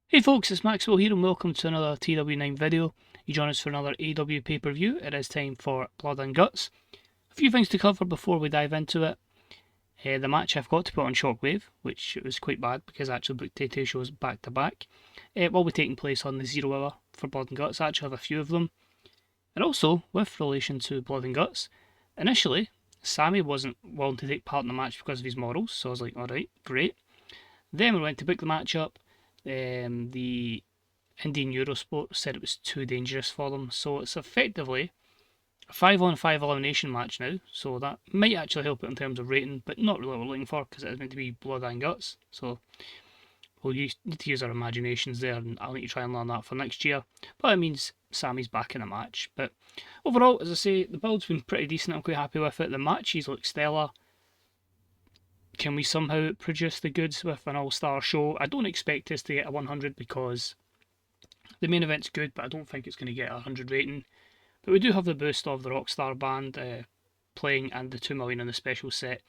Hey folks, it's Maxwell here and welcome to another TW9 video. You join us for another AEW pay-per-view. It is time for Blood and Guts. A few things to cover before we dive into it. The match I've got to put on Shockwave, which was quite bad because I actually booked two shows back to back. It will be taking place on the 0 hour for Blood and Guts. I actually have a few of them. And also, with relation to Blood and Guts, initially, Sammy wasn't willing to take part in the match because of his morals, so I was like, alright, great. Then we went to book the match up. The Indian Eurosport said it was too dangerous for them, so it's effectively a 5-on-5 elimination match now, so that might actually help it in terms of rating, but not really what we're looking for because it is meant to be Blood and Guts, so we'll need to use our imaginations there, and I'll need to try and learn that for next year. But it means Sammy's back in the match. But overall, as I say, the build's been pretty decent. I'm quite happy with it. The matches look stellar. Can we somehow produce the goods with an all-star show? I don't expect us to get a 100 because the main event's good, but I don't think it's going to get a 100 rating. But we do have the boost of the Rockstar band playing and the 2 million on the special set,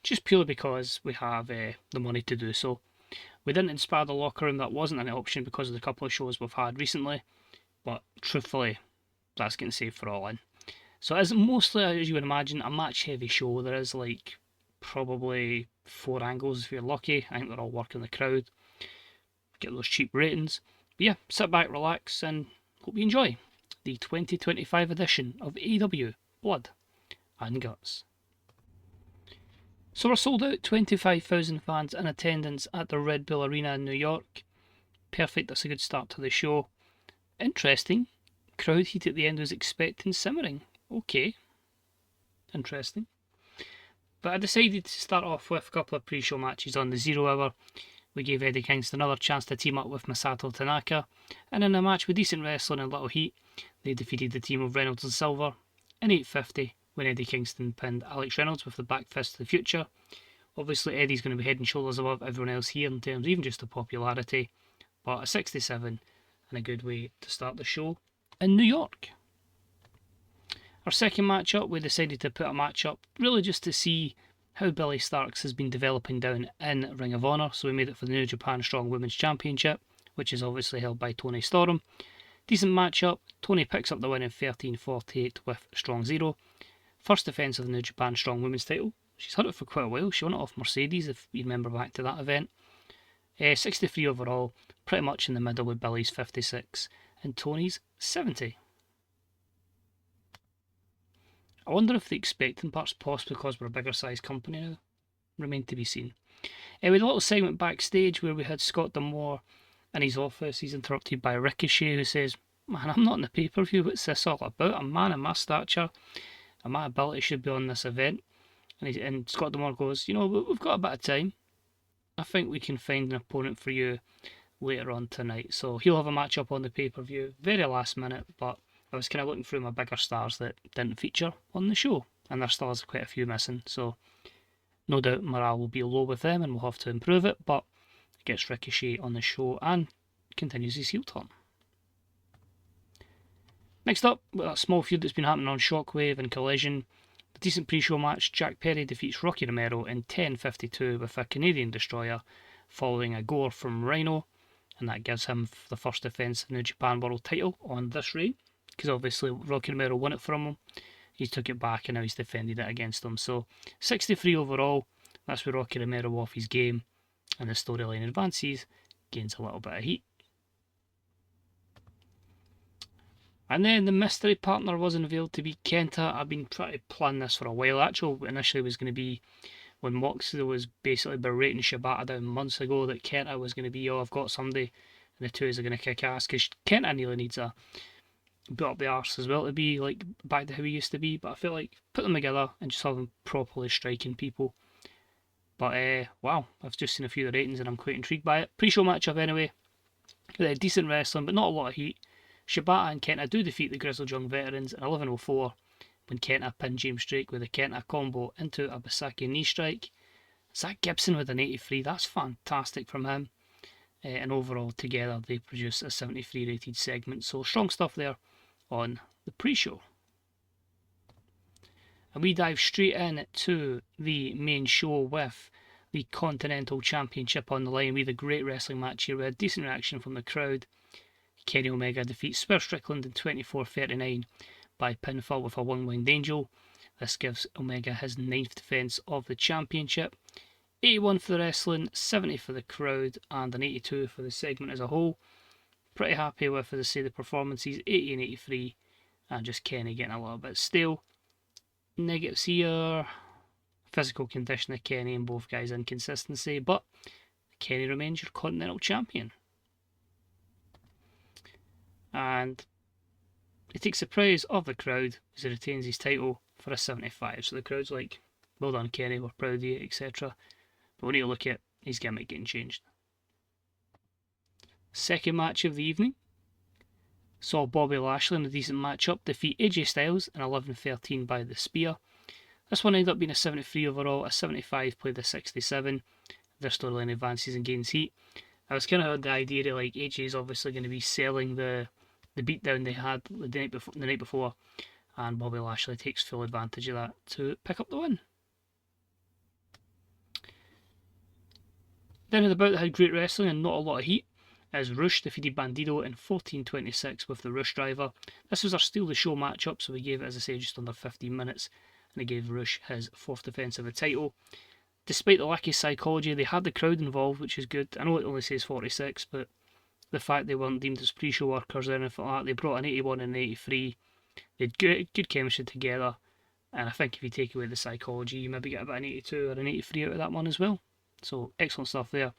just purely because we have the money to do so. We didn't inspire the locker room, that wasn't an option because of the couple of shows we've had recently, but truthfully, that's getting saved for All In. So it is mostly, as you would imagine, a match-heavy show. There is like probably 4 angles if you're lucky. I think they're all working the crowd. Get those cheap ratings. But yeah, sit back, relax, and hope you enjoy the 2025 edition of AEW Blood and Guts. So we're sold out, 25,000 fans in attendance at the Red Bull Arena in New York. Perfect, that's a good start to the show. Interesting, crowd heat at the end was expecting simmering. Okay, interesting. But I decided to start off with a couple of pre-show matches on the 0 hour. We gave Eddie Kingston another chance to team up with Masato Tanaka, and in a match with decent wrestling and little heat, they defeated the team of Reynolds and Silver in 8:50 when Eddie Kingston pinned Alex Reynolds with the back fist of the future. Obviously Eddie's going to be head and shoulders above everyone else here in terms of even just the popularity, but a 67 and a good way to start the show in New York. Our second matchup, we decided to put a match up really just to see how Billy Starks has been developing down in Ring of Honor. So we made it for the New Japan Strong Women's Championship, which is obviously held by Toni Storm. Decent matchup. Toni picks up the win in 13:48 with Strong Zero. First defence of the New Japan Strong Women's title. She's had it for quite a while. She won it off Mercedes, if you remember back to that event. 63 overall, pretty much in the middle with Billy's 56 and Toni's 70. I wonder if the expecting part's possibly because we're a bigger size company now. Remain to be seen. We had a little segment backstage where we had Scott D'Amore in his office. He's interrupted by Ricochet, who says, "Man, I'm not in the pay-per-view. What's this all about? A man of my stature and my ability should be on this event." And Scott D'Amore goes, we've got a bit of time. I think we can find an opponent for you later on tonight. So he'll have a match up on the pay-per-view. Very last minute, but I was kind of looking through my bigger stars that didn't feature on the show, and there's still quite a few missing, so no doubt morale will be low with them and we'll have to improve it, but it gets Ricochet on the show and continues his heel turn. Next up, with that small feud that's been happening on Shockwave and Collision, the decent pre-show match, Jack Perry defeats Rocky Romero in 10:52 with a Canadian Destroyer following a gore from Rhino, and that gives him the first defence of the New Japan World title on this reign. Because obviously Rocky Romero won it from him. He took it back and now he's defended it against him. So 63 overall. That's where Rocky Romero off his game and the storyline advances, gains a little bit of heat. And then the mystery partner was unveiled to be Kenta. I've been trying to plan this for a while. Actually, initially was going to be when Moxley was basically berating Shibata down months ago that Kenta was going to be, I've got somebody, and the two is going to kick ass because Kenta nearly needs a bit up the arse as well to be like back to how he used to be, but I feel like put them together and just have them properly striking people. But wow, I've just seen a few of the ratings and I'm quite intrigued by it. Pre-show matchup anyway, decent wrestling but not a lot of heat. Shibata and Kenta do defeat the Grizzled Young Veterans in 11:04 when Kenta pinned James Drake with a Kenta combo into a Basaki knee strike. Zach Gibson with an 83, that's fantastic from him. And overall together they produce a 73 rated segment, so strong stuff there on the pre-show. And we dive straight in to the main show with the Continental Championship on the line. We had a great wrestling match here. We had decent reaction from the crowd. Kenny Omega defeats Swerve Strickland in 24:39 by pinfall with a one-winged angel. This gives Omega his 9th defence of the championship. 81 for the wrestling, 70 for the crowd, and an 82 for the segment as a whole. Pretty happy with, as I say, the performances, 80 and 83, and just Kenny getting a little bit stale. Negatives here, physical condition of Kenny and both guys' inconsistency, but Kenny remains your Continental Champion. And he takes the praise of the crowd as he retains his title for a 75. So the crowd's like, well done Kenny, we're proud of you, etc. But we need to look at his gimmick getting changed. Second match of the evening saw Bobby Lashley in a decent matchup defeat AJ Styles in 11:13 by the spear. This one ended up being a 73 overall, a 75 played the 67. Their storyline advances and gains heat. I was kind of had the idea that like AJ is obviously going to be selling the beatdown they had the night before, and Bobby Lashley takes full advantage of that to pick up the win. Then in the bout that had great wrestling and not a lot of heat, as Rush defeated Bandido in 14:26 with the Rush driver. This was our steal the show matchup, so we gave it, as I say, just under 15 minutes, and it gave Rush his 4th defence of the title. Despite the lack of psychology, they had the crowd involved, which is good. I know it only says 46, but the fact they weren't deemed as pre-show workers or anything like that, they brought an 81 and an 83. They had good chemistry together, and I think if you take away the psychology, you maybe get about an 82 or an 83 out of that one as well. So excellent stuff there.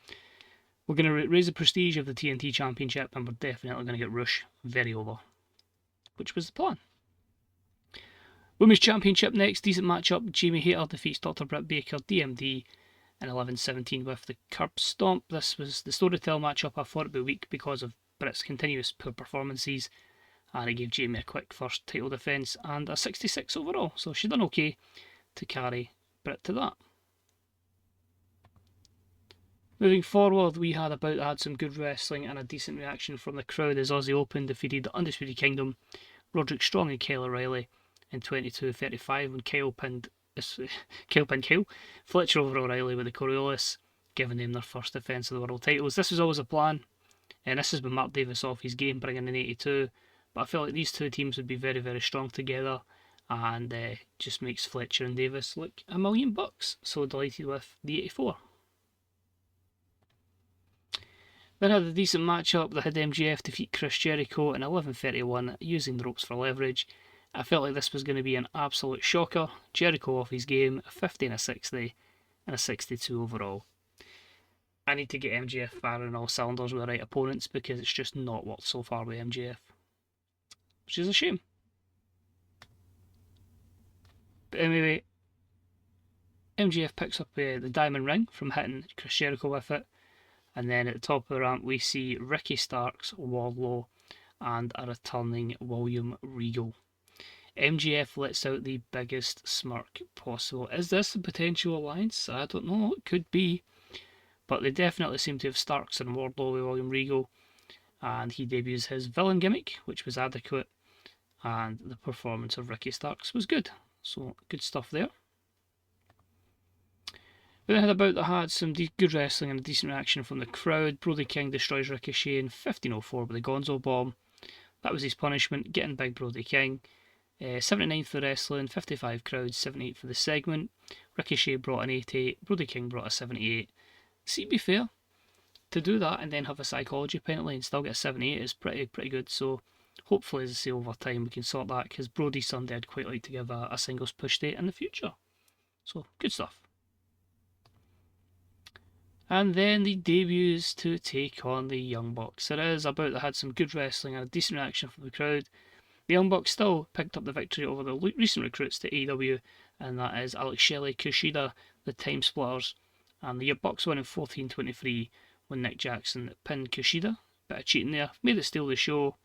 We're going to raise the prestige of the TNT Championship, and we're definitely going to get Rush very over, which was the plan. Women's Championship next, decent matchup. Jamie Hayter defeats Dr. Britt Baker, DMD, in 11:17 with the curb stomp. This was the storytell matchup I thought would be weak because of Britt's continuous poor performances, and it gave Jamie a quick first title defence and a 66 overall, so she done okay to carry Britt to that. Moving forward, we had some good wrestling and a decent reaction from the crowd as Aussie Open defeated the Undisputed Kingdom, Roderick Strong and Kyle O'Reilly in 22:35 when Kyle pinned Kyle, Fletcher over O'Reilly with the Coriolis, giving them their first defence of the world titles. This was always a plan, and this has been Mark Davis off his game, bringing in 82, but I felt like these two teams would be very, very strong together, and just makes Fletcher and Davis look $1 million, so delighted with the 84. Then had a decent matchup that had MJF defeat Chris Jericho in 11:31 using the ropes for leverage. I felt like this was going to be an absolute shocker. Jericho off his game, a 50 and a 60 and a 62 overall. I need to get MJF firing all cylinders with the right opponents because it's just not worked so far with MJF, which is a shame. But anyway, MJF picks up the diamond ring from hitting Chris Jericho with it. And then at the top of the ramp, we see Ricky Starks, Wardlow, and a returning William Regal. MJF lets out the biggest smirk possible. Is this a potential alliance? I don't know. It could be. But they definitely seem to have Starks and Wardlow with William Regal. And he debuts his villain gimmick, which was adequate. And the performance of Ricky Starks was good. So, good stuff there. We then had some good wrestling and a decent reaction from the crowd. Brody King destroys Ricochet in 15:04 with the Gonzo Bomb. That was his punishment, getting Big Brody King. 79 for the wrestling, 55 crowd, 78 for the segment. Ricochet brought an 88, Brody King brought a 78. See, to be fair, to do that and then have a psychology penalty and still get a 78 is pretty good. So hopefully, as I say, over time we can sort that, because Brody's son did quite like to give a singles push date in the future. So, good stuff. And then the debuts to take on the Young Bucks. It is about that had some good wrestling and a decent reaction from the crowd. The Young Bucks still picked up the victory over the recent recruits to AEW, and that is Alex Shelley, Kushida, the Time Splitters, and the Bucks won in 14:23 when Nick Jackson pinned Kushida. Bit of cheating there, made it steal the show.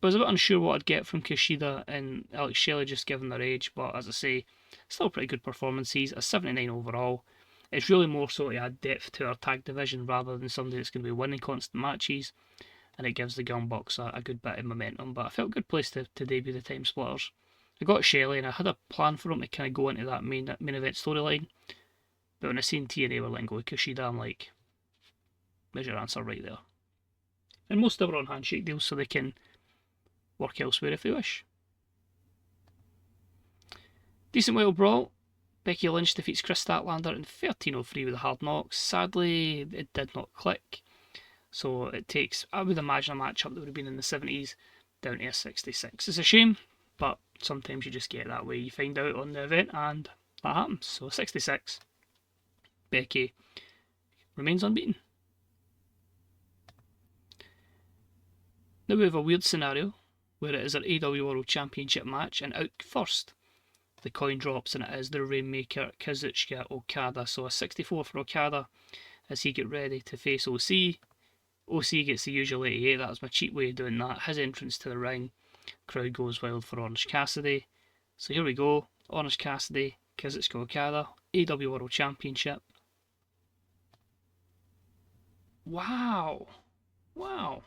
I was a bit unsure what I'd get from Kushida and Alex Shelley just given their age, but as I say, still pretty good performances, a 79 overall. It's really more so to add depth to our tag division rather than somebody that's going to be winning constant matches, and it gives the Young Bucks a good bit of momentum. But I felt a good place to debut the Time Splitters. I got Shelley and I had a plan for him to kind of go into that main event storyline, But when I seen TNA were letting go of Kushida, I'm like, there's your answer right there. And most of them are on handshake deals, so they can work elsewhere if they wish. Decent Wild Brawl. Becky Lynch defeats Kris Statlander in 13:03 with a hard knock. Sadly, it did not click. So it takes, I would imagine, a matchup that would have been in the 70s down to a 66. It's a shame, but sometimes you just get that way. You find out on the event and that happens. So 66. Becky remains unbeaten. Now we have a weird scenario where it is an AEW World Championship match, and out first the coin drops and it is the Rainmaker Kazuchika Okada. So a 64 for Okada as he get ready to face OC. OC gets the usual 88, that was my cheap way of doing that. His entrance to the ring, crowd goes wild for Orange Cassidy. So here we go, Orange Cassidy, Kazuchika Okada, AEW World Championship. Wow, wow.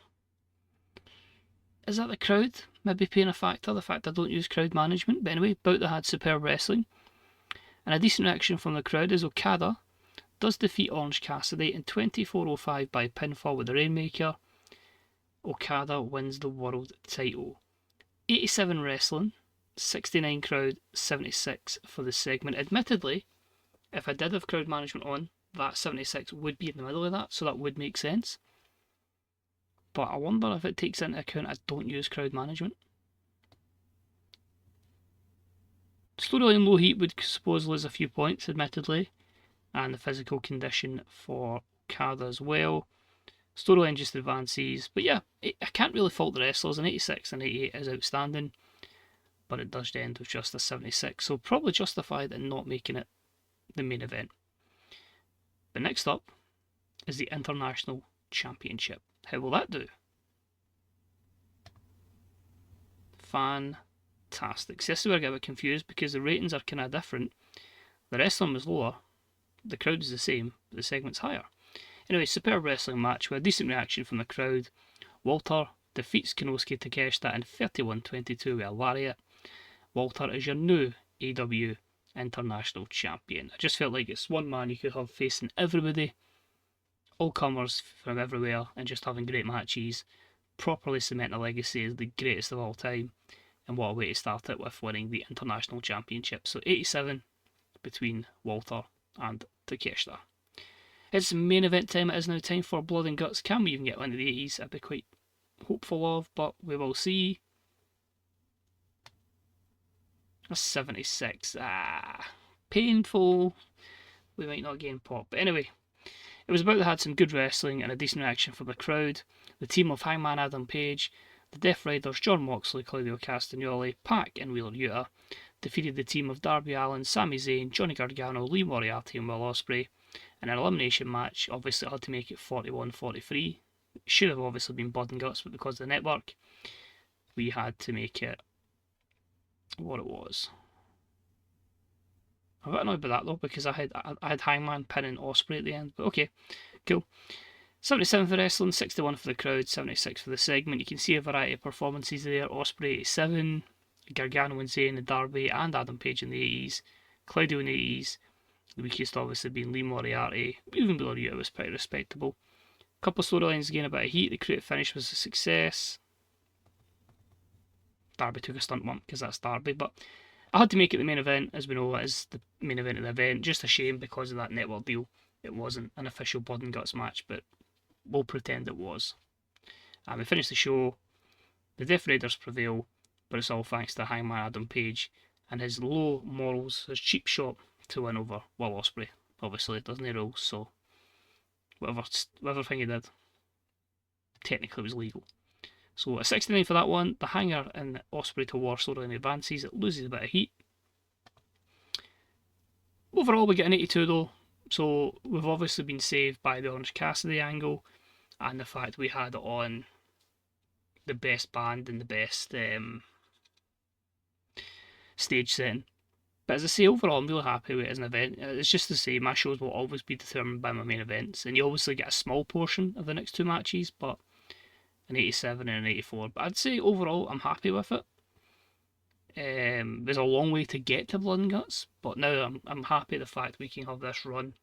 Is that the crowd maybe playing a factor? The fact I don't use crowd management. But anyway, bout that had superb wrestling. And a decent reaction from the crowd is Okada does defeat Orange Cassidy in 24:05 by pinfall with the Rainmaker. Okada wins the world title. 87 wrestling, 69 crowd, 76 for the segment. Admittedly, if I did have crowd management on, that 76 would be in the middle of that, so that would make sense. But I wonder if it takes into account I don't use crowd management. Storyline low heat would suppose lose a few points, admittedly, and the physical condition for Okada as well. Storyline just advances, but yeah, I can't really fault the wrestlers. An 86 and 88 is outstanding, but it does end with just a 76, so probably justified in not making it the main event. But next up is the International Championship. How will that do? Fantastic. See, this is where I get a bit confused because the ratings are kind of different. The wrestling was lower, the crowd is the same, but the segment's higher. Anyway, superb wrestling match with a decent reaction from the crowd. Walter defeats Konosuke Takeshita in 31:22 with a lariat. Walter is your new AEW International Champion. I just felt like it's one man you could have facing everybody, all comers from everywhere, and just having great matches, properly cement a legacy as the greatest of all time, and what a way to start it with winning the International Championship. So 87 between Walter and Takeshita. It's main event time. It is now time for Blood and Guts. Can we even get one of the 80s? I'd be quite hopeful of, but we will see. A 76. Painful. We might not gain pop. But anyway, it was about that had some good wrestling and a decent reaction from the crowd. The team of Hangman Adam Page, the Death Riders, John Moxley, Claudio Castagnoli, Pac and Wheeler Yuta defeated the team of Darby Allin, Sami Zayn, Johnny Gargano, Lee Moriarty and Will Ospreay in an elimination match. Obviously, had to make it 41-43. Should have obviously been Blood and Guts, but because of the network, we had to make it what it was. I'm a bit annoyed by that though, because I had Hangman pinning Ospreay at the end. But okay, cool. 77 for wrestling, 61 for the crowd, 76 for the segment. You can see a variety of performances there. Ospreay 87, Gargano and Zayn, the Darby and Adam Page in the 80s, Claudio in the 80s. The weakest obviously being Lee Moriarty. Even below you, it was pretty respectable. Couple of storylines again, a bit of heat. The creative finish was a success. Darby took a stunt one because that's Darby, but I had to make it the main event. As we know, it is the main event of the event. Just a shame because of that network deal. It wasn't an official Blood and Guts match, but we'll pretend it was. And we finished the show. The Death Raiders prevail, but it's all thanks to Hangman Adam Page and his low morals, his cheap shot to win over Will Ospreay. Obviously, it doesn't rules, so whatever thing he did, technically was legal. So a 69 for that one. The Hanger and Ospreay to War storyline advances. It loses a bit of heat. Overall, we get an 82 though. So we've obviously been saved by the Orange Cassidy angle and the fact we had on the best band and the best stage setting. But as I say, overall, I'm really happy with it as an event. It's just to say, my shows will always be determined by my main events, and you obviously get a small portion of the next two matches, but an 87 and an 84. But I'd say overall, I'm happy with it. There's a long way to get to Blood and Guts, but now I'm happy at the fact we can have this run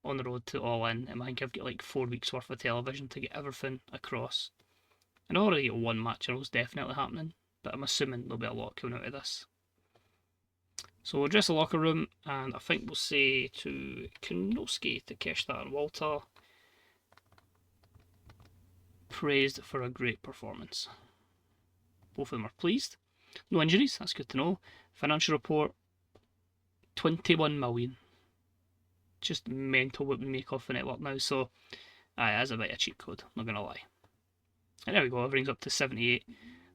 on the road to All In, and I think I've got like 4 weeks worth of television to get everything across. And I already got one match, I know it's definitely happening, but I'm assuming there'll be a lot coming out of this. So we'll address the locker room, and I think we'll say to Kanosuke, Takeshita and Walter, praised for a great performance. Both of them are pleased. No injuries, that's good to know. Financial report, 21 million. Just mental what we make off the network now, so that's a bit of a cheat code, not going to lie. And there we go, everything's up to 78,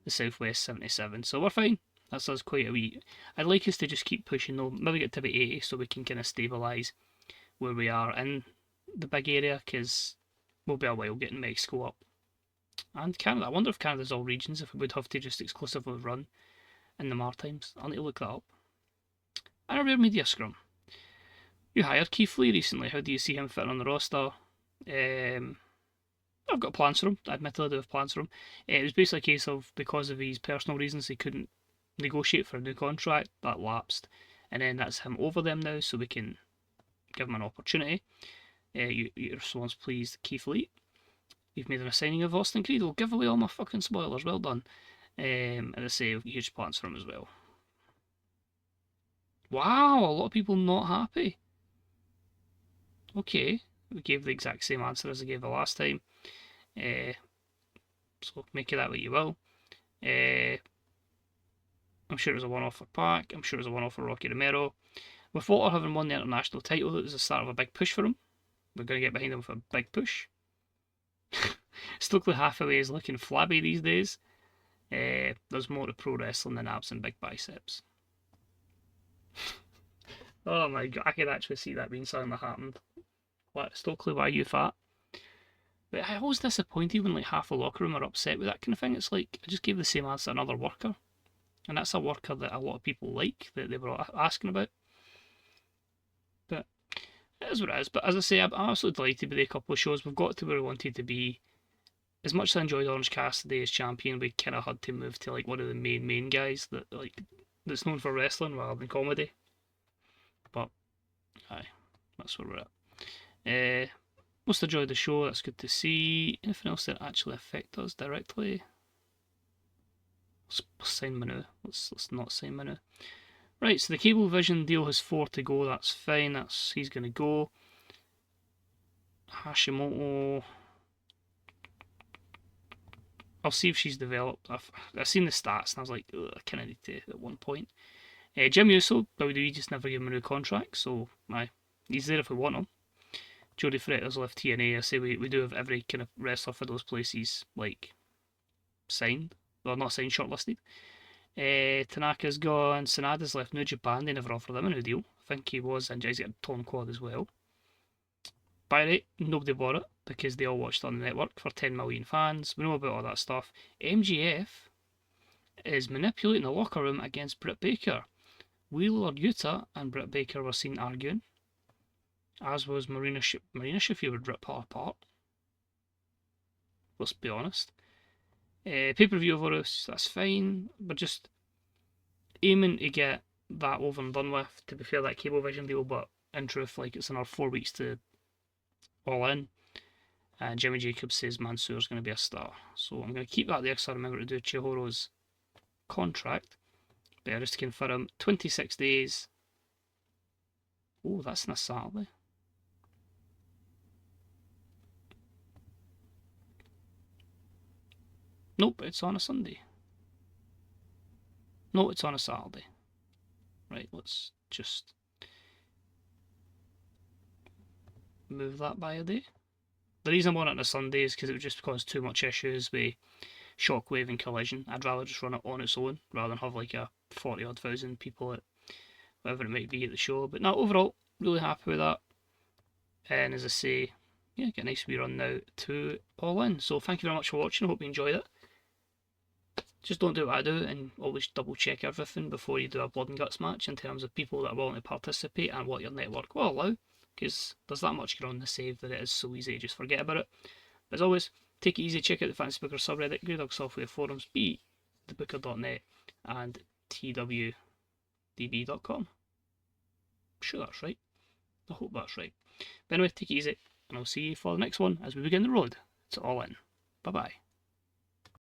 the Southwest 77, so we're fine. That's us quite a wee. I'd like us to just keep pushing though, maybe get to about 80 so we can kind of stabilise where we are in the big area, because we'll be a while getting Mexico up. And Canada, I wonder if Canada's all regions, if we would have to just exclusively run in the Maritimes. I'll need to look that up. And a rare media scrum. You hired Keith Lee recently, how do you see him fitting on the roster? I've got plans for him, admittedly I do have plans for him. It was basically a case of, because of his personal reasons, he couldn't negotiate for a new contract, that lapsed, and then that's him over them now, so we can give him an opportunity. Your response, please, Keith Lee. You've made an signing of Austin Creed. We'll give away all my fucking spoilers, well done. And I say, huge plans for him as well. Wow, a lot of people not happy. Okay, we gave the exact same answer as I gave the last time. So make it that way you will. I'm sure it was a one-off for Pac. I'm sure it was a one-off for Rocky Romero. With Walter having won the international title, it was the start of a big push for him. We're going to get behind him for a big push. Stokely Hathaway is looking flabby these days. There's more to pro wrestling than abs and big biceps. Oh my god, I could actually see that being something that happened. What, Stokely, why are you fat? But I'm always disappointed when like half the locker room are upset with that kind of thing. It's like, I just gave the same answer to another worker. And that's a worker that a lot of people like, that they were asking about. But it is what it is. But as I say, I'm absolutely delighted with the couple of shows. We've got to where we wanted to be. As much as I enjoyed Orange Cassidy as champion, we kind of had to move to like one of the main guys that's known for wrestling rather than comedy. But aye, that's where we're at. Most enjoyed the show. That's good to see. Anything else that actually affect us directly? Let's sign Manu. Let's not sign Manu. Right, so the Cablevision deal has 4 to go. That's fine. He's going to go. Hashimoto. I'll see if she's developed. I've seen the stats and I was like, I kind of need to at one point. Jim Uso, WWE just never gave him a new contract, so he's there if we want him. Jody Fretter's left TNA. I say we do have every kind of wrestler for those places like signed. Well, not signed, shortlisted. Tanaka's gone. Sanada's left New Japan. They never offered him a new deal. I think he was, and he's got a torn quad as well. By the way, nobody bought it because they all watched on the network for 10 million fans. We know about all that stuff. MGF is manipulating the locker room against Britt Baker. Wheeler Yuta and Britt Baker were seen arguing, as was Marina Shafir would rip her apart. Let's be honest. Pay-per-view over us, that's fine. We're just aiming to get that over and done with. To be fair, that Cablevision deal, but in truth, like, it's another 4 weeks to All In. And Jimmy Jacobs says Mansoor's going to be a star. So I'm going to keep that there because I remember to do Chihoro's contract. But just to confirm, 26 days. Oh, that's on a Saturday. Nope, it's on a Sunday. No, it's on a Saturday. Right, let's just move that by a day. The reason I want it on a Sunday is because it would just cause too much issues with Shockwave and Collision. I'd rather just run it on its own rather than have like a 40-odd thousand people at whatever it might be at the show. But no, overall, really happy with that. And as I say, yeah, get a nice wee run now to All In. So thank you very much for watching. I hope you enjoyed it. Just don't do what I do and always double check everything before you do a blood and guts match in terms of people that are willing to participate and what your network will allow, because there's that much ground to save that it is so easy to just forget about it. But as always, take it easy, check out the Fantasy Booker subreddit, Grey Dog Software forums, be thebooker.net and twdb.com. I'm sure that's right. I hope that's right. But anyway, take it easy, and I'll see you for the next one as we begin the road to All In. Bye bye.